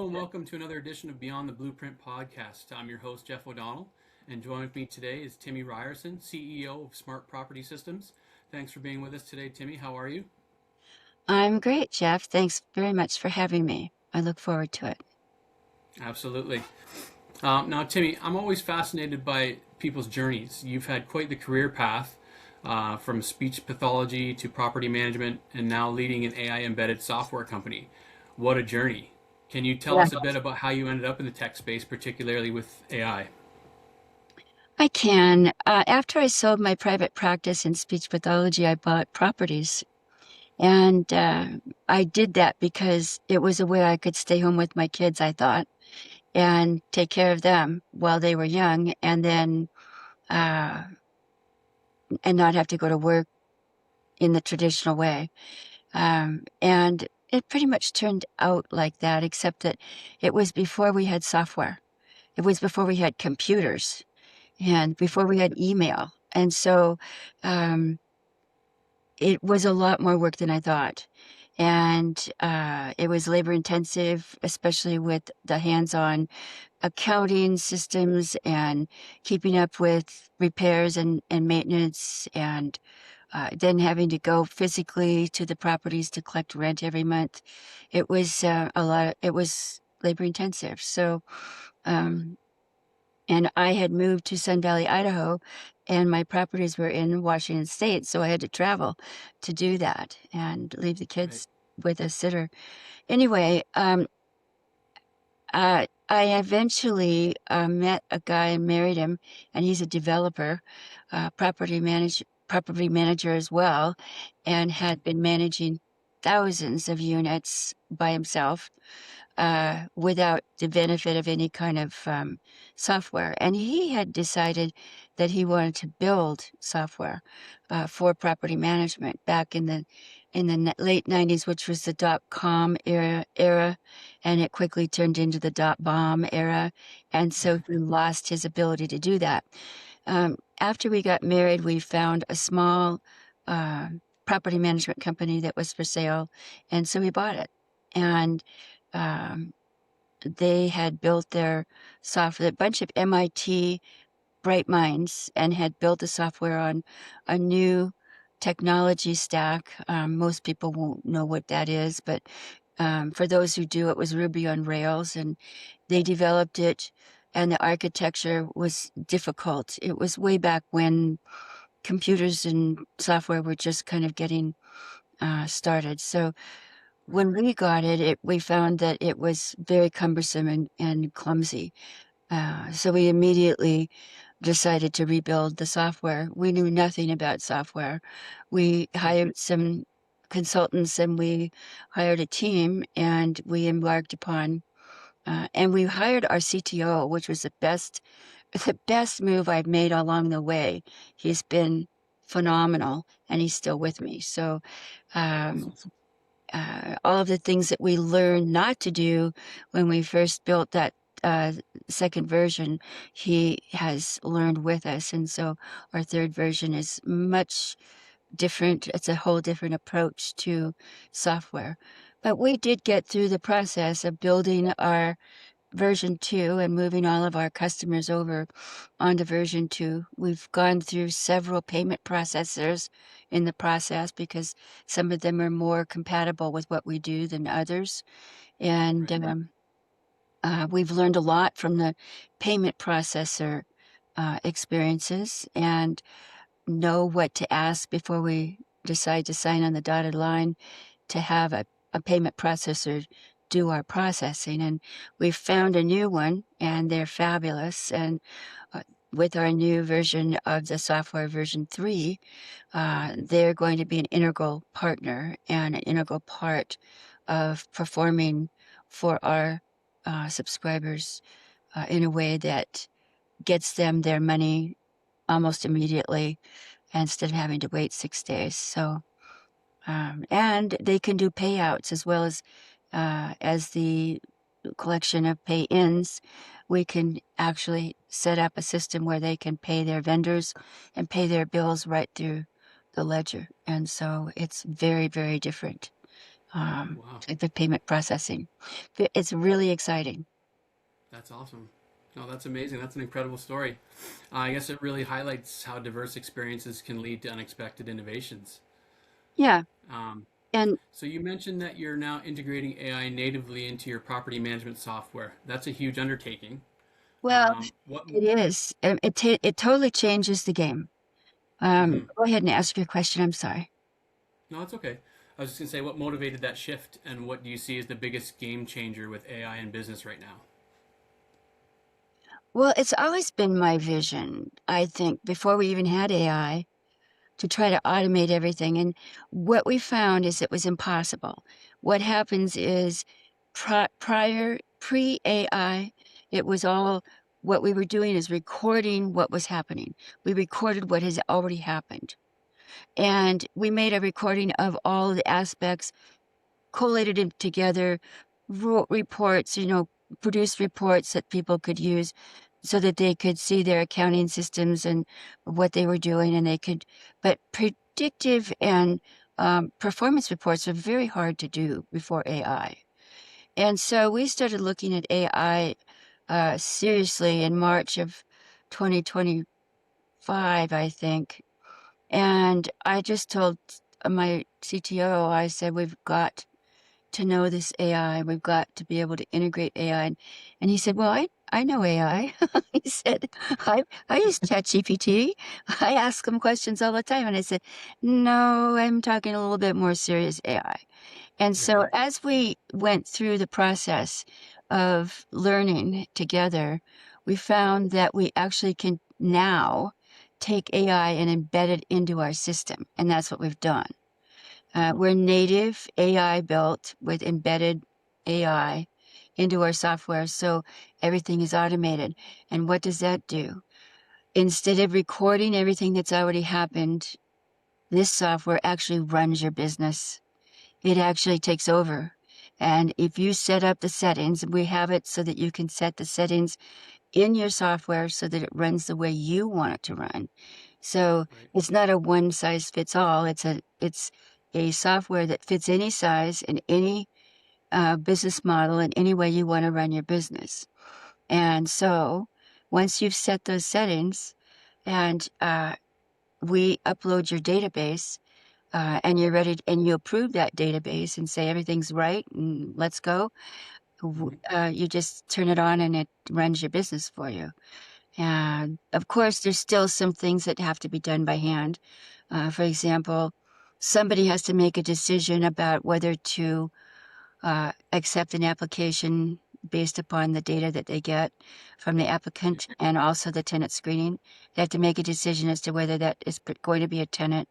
and welcome to another edition of Beyond the Blueprint podcast. I'm your host, Jeff O'Donnell, and joining with me today is Timmi Ryerson, CEO of Smart Property Systems. Thanks for being with us today, Timmi. How are you? I'm great, Jeff. Thanks very much for having me. I look forward to it. Absolutely. Now, Timmi, I'm always fascinated by people's journeys. You've had quite the career path from speech pathology to property management and now leading an AI embedded software company. What a journey. Can you tell Yeah. us a bit about how you ended up in the tech space, particularly with AI? I can. After I sold my private practice in speech pathology, I bought properties. And I did that because it was a way I could stay home with my kids, I thought, and take care of them while they were young, and then uh, and not have to go to work in the traditional way. And it pretty much turned out like that, except that it was before we had software. It was before we had computers and before we had email. And so um, it was a lot more work than I thought. And it was labor intensive, especially with the hands-on accounting systems and keeping up with repairs and maintenance, and then having to go physically to the properties to collect rent every month. It was it was labor intensive. So, um, and I had moved to Sun Valley, Idaho, and my properties were in Washington State. So I had to travel to do that and leave the Right. kids with a sitter. Anyway, I eventually met a guy and married him, and he's a developer, property manager as well, and had been managing thousands of units by himself without the benefit of any kind of software. And he had decided that he wanted to build software for property management back in the late 90s, which was the dot-com era, and it quickly turned into the dot-bomb era. And so he lost his ability to do that. After we got married, we found a small uh, property management company that was for sale, and so we bought it. And um, they had built their software, a bunch of MIT bright minds, and had built the software on a new technology stack. Most people won't know what that is, but for those who do, it was Ruby on Rails, and they developed it, and the architecture was difficult. It was way back when computers and software were just kind of getting started. So Right. when we got it, we found that it was very cumbersome and clumsy. So we immediately decided to rebuild the software. We knew nothing about software. We hired some consultants, and we hired a team, and we embarked upon, and we hired our CTO, which was the best move I've made along the way. He's been phenomenal, and he's still with me. So, That's um, awesome. all of the things that we learned not to do when we first built that uh, second version, he has learned with us. And so our third version is much different. It's a whole different approach to software. But we did get through the process of building our version 2 and moving all of our customers over onto version 2. We've gone through several payment processors in the process because some of them are more compatible with what we do than others. And Right. we've learned a lot from the payment processor experiences, and know what to ask before we decide to sign on the dotted line to have a payment processor do our processing. And we've found a new one, and they're fabulous. And uh, with our new version of the software, version 3, they're going to be an integral partner and an integral part of performing for our subscribers in a way that gets them their money almost immediately instead of having to wait 6 days. So, and they can do payouts as the collection of pay-ins. We can actually set up a system where they can pay their vendors and pay their bills right through the ledger. And so it's very, very different. Wow, type of payment processing. It's really exciting. that's awesome. No, that's amazing. That's an incredible story. I guess it really highlights how diverse experiences can lead to unexpected innovations. Yeah. Um, And so you mentioned that you're now integrating AI natively into your property management software. That's a huge undertaking. well, What? it is. It totally changes the game. Mhm. Go ahead and ask your question. I'm sorry. No, it's okay. I was just gonna say, what motivated that shift, and what do you see as the biggest game changer with AI in business right now? Well, it's always been my vision, I think, before we even had AI, to try to automate everything. And what we found is it was impossible. What happens is pre AI, it was all what we were doing is recording what was happening. We recorded what has already happened. And we made a recording of all the aspects, collated it together, wrote reports, produced reports that people could use so that they could see their accounting systems and what they were doing, and but predictive and performance reports are very hard to do before AI. And so we started looking at AI seriously in March of 2025, I think. And I just told my CTO, I said, we've got to know this AI. We've got to be able to integrate AI. And he said, well, I know AI. He said, I use ChatGPT. I ask them questions all the time. And I said, no, I'm talking a little bit more serious AI. And so Right. as we went through the process of learning together, we found that we actually can now take AI and embed it into our system. And that's what we've done. We're native AI built with embedded AI into our software, so everything is automated. And what does that do? Instead of recording everything that's already happened, this software actually runs your business. It actually takes over. And if you set up the settings, we have it so that you can set the settings in your software so that it runs the way you want it to run. So Right. it's not a one size fits all. It's a software that fits any size and any business model and any way you want to run your business. And so once you've set those settings and we upload your database and you're ready and you approve that database and say everything's right and let's go, Mhm. you just turn it on and it runs your business for you. And of course, there's still some things that have to be done by hand. For example, somebody has to make a decision about whether to accept an application based upon the data that they get from the applicant and also the tenant screening. They have to make a decision as to whether that is going to be a tenant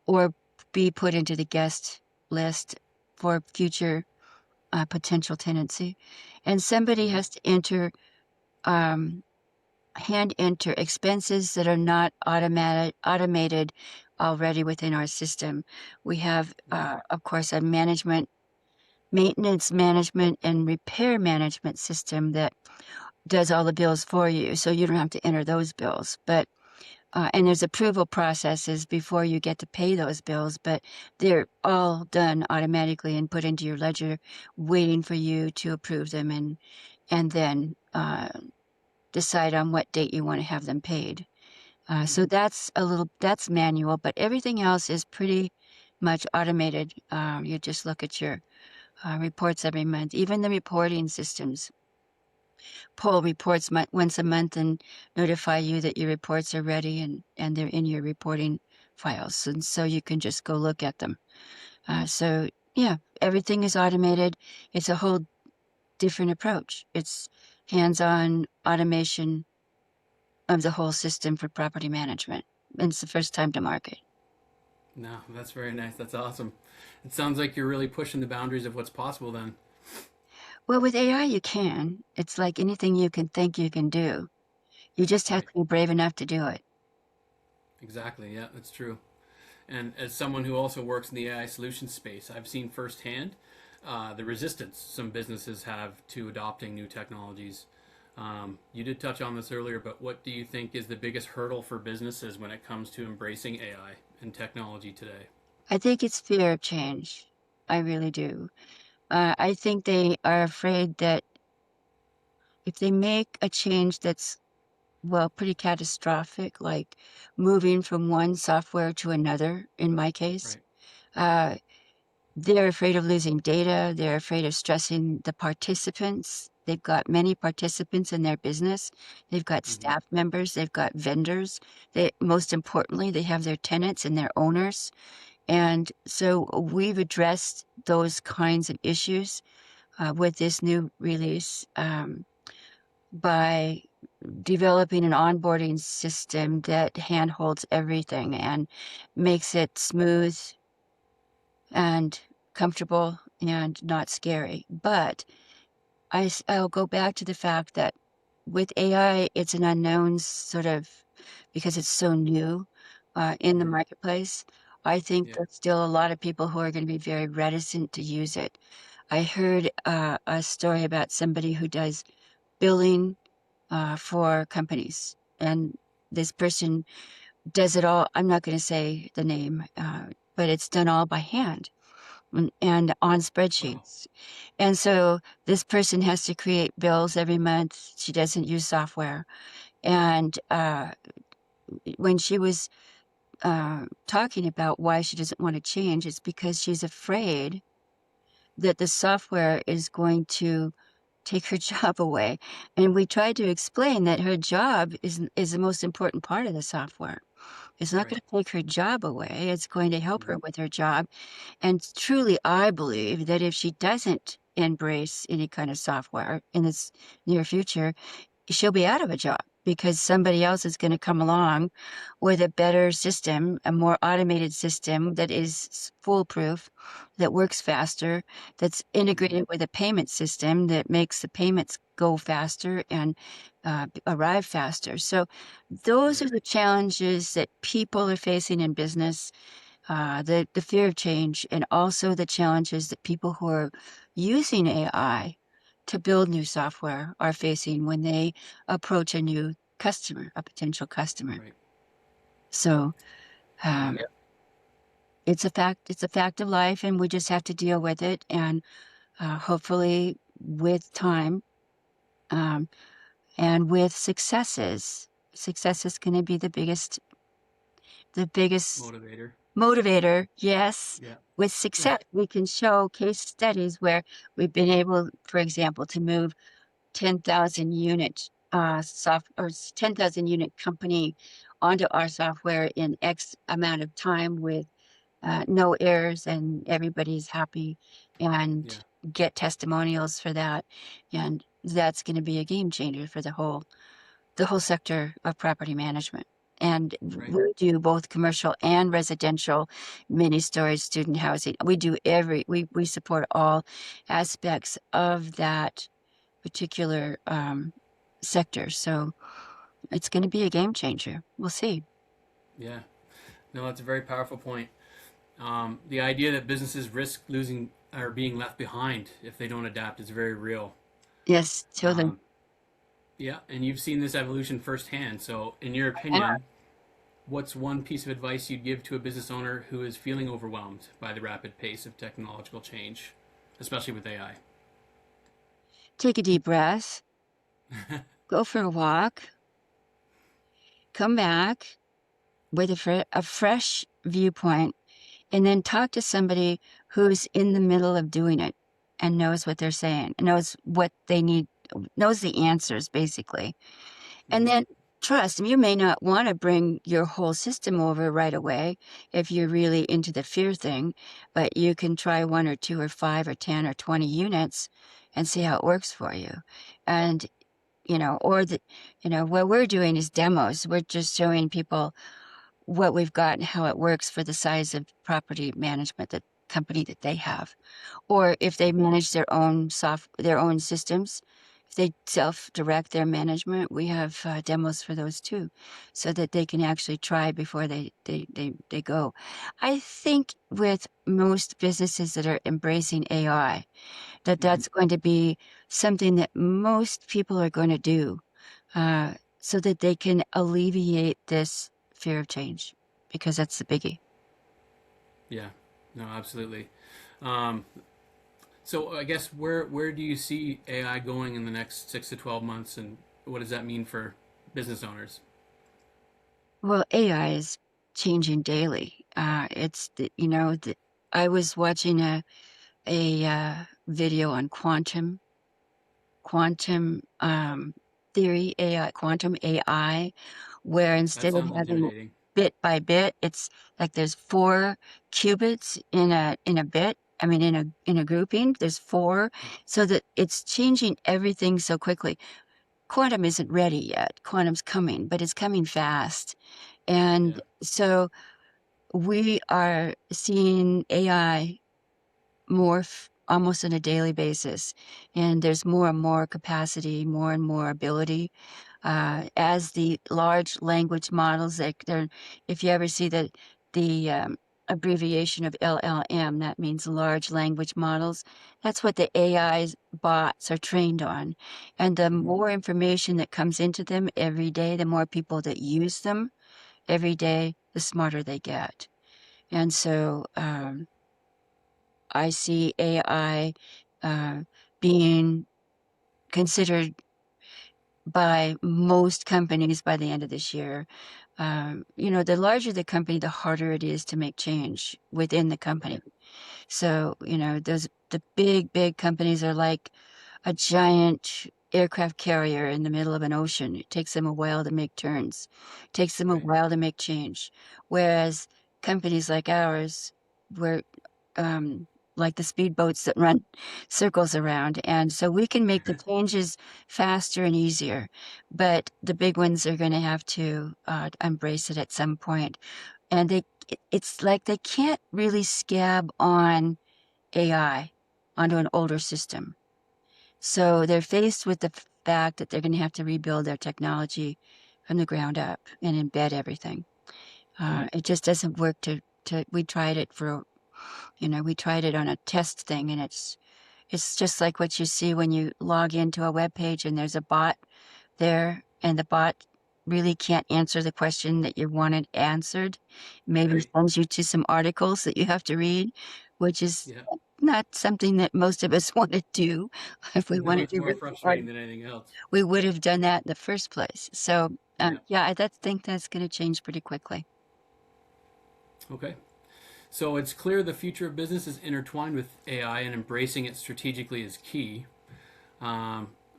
or be put into the guest list for future potential tenancy. And somebody Mhm. has to um, hand enter expenses that are not automated already within our system. We have, Right. of course, a maintenance management and repair management system that does all the bills for you, so you don't have to enter those bills. But and there's approval processes before you get to pay those bills, but they're all done automatically and put into your ledger, waiting for you to approve them and then decide on what date you want to have them paid. So Mhm. that's manual, but everything else is pretty much automated. You just look at your reports every month. Even the reporting systems pull reports once a month and notify you that your reports are ready and they're in your reporting files. And so you can just go look at them. So, yeah, everything is automated. It's a whole different approach. It's hands-on automation of the whole system for property management. And it's the first time to market. No, that's very nice. That's awesome. It sounds like you're really pushing the boundaries of what's possible then. Well, with AI, you can. It's like anything you can think you can do. You just have Right. to be brave enough to do it. Exactly. Yeah, that's true. And as someone who also works in the AI solutions space, I've seen firsthand the resistance some businesses have to adopting new technologies. You did touch on this earlier, but what do you think is the biggest hurdle for businesses when it comes to embracing AI and technology today? I think it's fear of change. I really do. I think they are afraid that if they make a change that's, well, pretty catastrophic, like moving from one software to another, in my case, Right. uh, they're afraid of losing data. They're afraid of stressing the participants. They've got many participants in their business. They've got Hmm. staff members. They've got vendors. Most importantly, they have their tenants and their owners. And so we've addressed those kinds of issues with this new release by developing an onboarding system that handholds everything and makes it smooth and comfortable and not scary. But I'll go back to the fact that with AI, it's an unknown sort of because it's so new in the Hmm. marketplace. I think Yeah. there's still a lot of people who are going to be very reticent to use it. I heard a story about somebody who does billing for companies, and this person does it all. I'm not going to say the name, but it's done all by hand and on Wow. spreadsheets. And so this person has to create bills every month. She doesn't use software. And when she was talking about why she doesn't want to change, it's because she's afraid that the software is going to take her job away. And we tried to explain that her job is the most important part of the software. It's not going Right. to take her job away. It's going to help her Hmm. with her job. And truly, I believe that if she doesn't embrace any kind of software in this near future, she'll be out of a job because somebody else is going to come along with a better system, a more automated system that is foolproof, that works faster, that's Hmm. integrated with a payment system that makes the payments go faster and arrive faster. So, those Right. are the challenges that people are facing in business, the fear of change, and also the challenges that people who are using AI to build new software are facing when they approach a new customer, a potential customer. Right. So Yeah. um, it's a fact. It's a fact of life, and we just have to deal with it. And hopefully, with time um, and with successes, success is going to be the biggest Motivator. motivator, yes. Yeah. With success, we can show case studies where we've been able, for example, to move 10,000 unit soft or 10,000 unit company onto our software in X amount of time with no errors, and everybody's happy, and Yeah. get testimonials for that. And that's going to be a game changer for the whole sector of property management. And Right. we do both commercial and residential, mini storage, student housing. We support all aspects of that particular sector. So it's going to be a game changer. We'll see. Yeah. No, that's a very powerful point. The idea that businesses risk losing or being left behind if they don't adapt is very real. Yes, totally. Um, yeah, and you've seen this evolution firsthand. So, in your opinion, what's one piece of advice you'd give to a business owner who is feeling overwhelmed by the rapid pace of technological change, especially with AI? Take a deep breath, go for a walk, come back with a fresh viewpoint, and then talk to somebody who's in the middle of doing it and knows what they're saying, knows what they need, knows the answers basically. And Hmm. then trust. You may not want to bring your whole system over right away if you're really into the fear thing, but you can try one or two or five or 10 or 20 units and see how it works for you. And, what we're doing is demos. We're just showing people what we've got and how it works for the size of property management that company that they have. Or if they manage their own systems, if they self-direct their management, we have demos for those too, so that they can actually try before they go. I think with most businesses that are embracing AI, Hmm. that's going to be something that most people are going to do, so that they can alleviate this fear of change, because that's the biggie. Yeah, no, absolutely. Um, so I guess where do you see AI going in the next 6 to 12 months, and what does that mean for business owners? Well, AI is changing daily. I was watching a video on quantum theory, AI, quantum AI, where That instead of sounds having intimidating. bit by bit, it's like there's four qubits in a bit. I mean, in a grouping, there's four, so that it's changing everything so quickly. Quantum isn't ready yet. Quantum's coming, but it's coming fast. And Yeah. so we are seeing AI morph almost on a daily basis. And there's more and more capacity, more and more ability. As the large language models, if you ever see the abbreviation of LLM, that means large language models. That's what the AI bots are trained on. And the Hmm. more information that comes into them every day, the more people that use them every day, the smarter they get. And so I see AI uh, being considered by most companies by the end of this year. The larger the company, the harder it is to make change within the Right. company. So, the big companies are like a giant aircraft carrier in the middle of an ocean. It takes them a while to make turns, it takes them a Right. while to make change. Whereas companies like ours, we're um, like the speedboats that run circles around. And so we can make the changes faster and easier. But the big ones are going to have to embrace it at some point. And it's like they can't really scab on AI onto an older system. So they're faced with the fact that they're going to have to rebuild their technology from the ground up and embed everything. It just doesn't work we tried it we tried it on a test thing, and it's just like what you see when you log into a web page and there's a bot there, and the bot really can't answer the question that you wanted answered. Maybe Right. sends you to some articles that you have to read, which is Yeah. not something that most of us want to do. If we No, wanted it's to more read the frustrating article, than anything else. we would have done that in the first place. So, Yeah. yeah, think that's going to change pretty quickly. Okay. So it's clear the future of business is intertwined with AI, and embracing it strategically is key.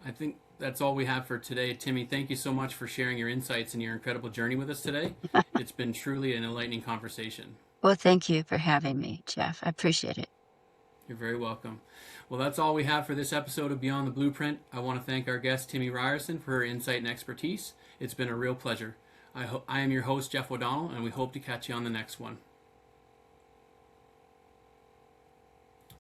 I think that's all we have for today. Timmy, thank you so much for sharing your insights and your incredible journey with us today. It's been truly an enlightening conversation. Well, thank you for having me, Jeff. I appreciate it. You're very welcome. Well, that's all we have for this episode of Beyond the Blueprint. I want to thank our guest, Timmi Ryerson, for her insight and expertise. It's been a real pleasure. I am your host, Jeff O'Donnell, and we hope to catch you on the next one.